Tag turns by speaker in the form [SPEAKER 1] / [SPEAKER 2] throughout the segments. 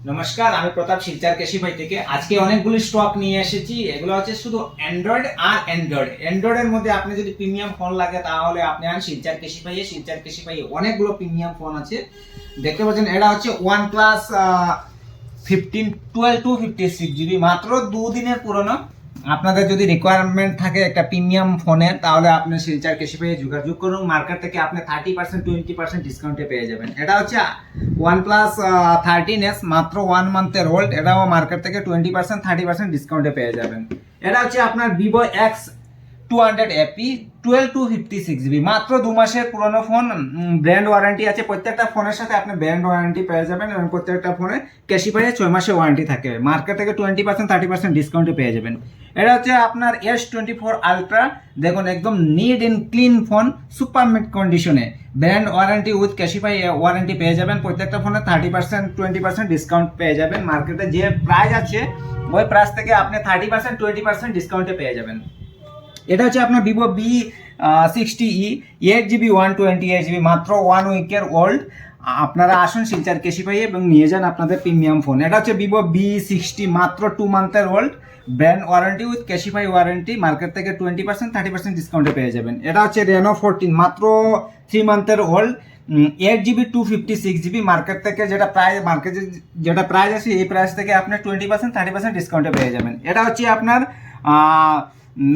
[SPEAKER 1] নমস্কার, আমি প্রতাপ শিলচর কেশি ভাই থেকে আজকে অনেকগুলো স্টক নিয়ে এসেছি। এগুলো হচ্ছে শুধু অ্যান্ড্রয়েড আর অ্যান্ড্রয়েডের মধ্যে আপনি যদি প্রিমিয়াম ফোন লাগে তাহলে আপনি আন শিলচর কেশি ভাই অনেকগুলো প্রিমিয়াম ফোন আছে। দেখতে পাচ্ছেন এটা হচ্ছে OnePlus 12 to 56 GB, মাত্র 2 দিনের পুরনো। আপনাদের যদি রিকোয়ারমেন্ট থাকে একটা প্রিমিয়াম ফোনের তাহলে আপনি শিলচর কেশি ভাইয়ে যোগাযোগ করুন। মার্কেট থেকে আপনি 30% 20% ডিসকাউন্টে পেয়ে যাবেন। এটা হচ্ছে OnePlus 13s, মাত্র 1 মান্থের ওল্ড। এটাও মার্কেট থেকে 20% 30% ডিসকাউন্টে পেয়ে যাবেন। এটা হচ্ছে আপনার Vivo X200 FE 12 to 56 GB, মাত্র 2 মাসের পুরনো ফোন। ব্র্যান্ড ওয়ারেন্টি আছে, প্রত্যেকটা ফোনের সাথে আপনি ব্র্যান্ড ওয়ারেন্টি পেয়ে যাবেন এবং প্রত্যেকটা ফোনে ক্যাশি পাইয়ে 6 মাসের ওয়ারেন্টি থাকে। মার্কেট থেকে 20% 30% ডিসকাউন্টে পেয়ে যাবেন। এটা হচ্ছে আপনার S24 Ultra, দেখুন একদম neat and clean phone, super mid কন্ডিশনে, brand warranty with Cashify warranty পেয়ে যাবেন। প্রত্যেকটা ফোনে 30% 20% ডিসকাউন্ট পেয়ে যাবেন। মার্কেটে যে প্রাইস আছে ওই প্রাইস থেকে আপনি 30% 20% ডিসকাউন্টে পেয়ে যাবেন। এটা হচ্ছে আপনার Vivo V60e 8GB 128GB, মাত্র 1 উইকের ওল্ড। আপনারা আসুন শিলচর কেশি ভাই এবং নিয়ে যান আপনাদের প্রিমিয়াম ফোন। এটা হচ্ছে Vivo V60, মাত্র 2 মান্থের old, brand warranty with Cashify warranty. Market থেকে 20% 30% ডিসকাউন্টে পেয়ে যাবেন। এটা হচ্ছে Reno 14, মাত্র 3 মান্থের ওল্ড, 8GB 256GB। মার্কেট থেকে যেটা প্রাইস আছে এই প্রাইস থেকে আপনি 20% 30% ডিসকাউন্টে পেয়ে যাবেন। এটা হচ্ছে আপনার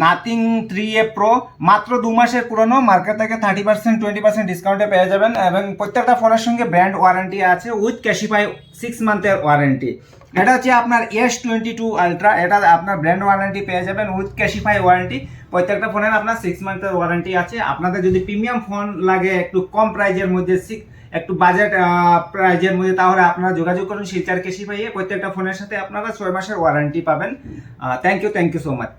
[SPEAKER 1] নাথিং 3A Pro, মাত্র 2 মাসের পুরনো। মার্কেট থেকে 30% 20% ডিসকাউন্টে পেয়ে যাবেন এবং প্রত্যেকটা ফোনের সঙ্গে ব্র্যান্ড ওয়ারেন্টি আছে উইথ ক্যাশিফাই 6 মান্থের ওয়ারেন্টি। এটা হচ্ছে আপনার S22 Ultra, এটা আপনার ব্র্যান্ড ওয়ারেন্টি পেয়ে যাবেন উইথ ক্যাশিফাই ওয়ারেন্টি। প্রত্যেকটা ফোনের আপনার 6 মান্থের ওয়ারেন্টি আছে। আপনাদের যদি প্রিমিয়াম ফোন লাগে একটু কম প্রাইজের মধ্যে, একটু বাজেট প্রাইজের মধ্যে, তাহলে আপনারা যোগাযোগ করুন শিলচর কেশি ভাইয়ে। প্রত্যেকটা ফোনের সাথে আপনারা 6 মাসের ওয়ারেন্টি পাবেন। Thank you so much.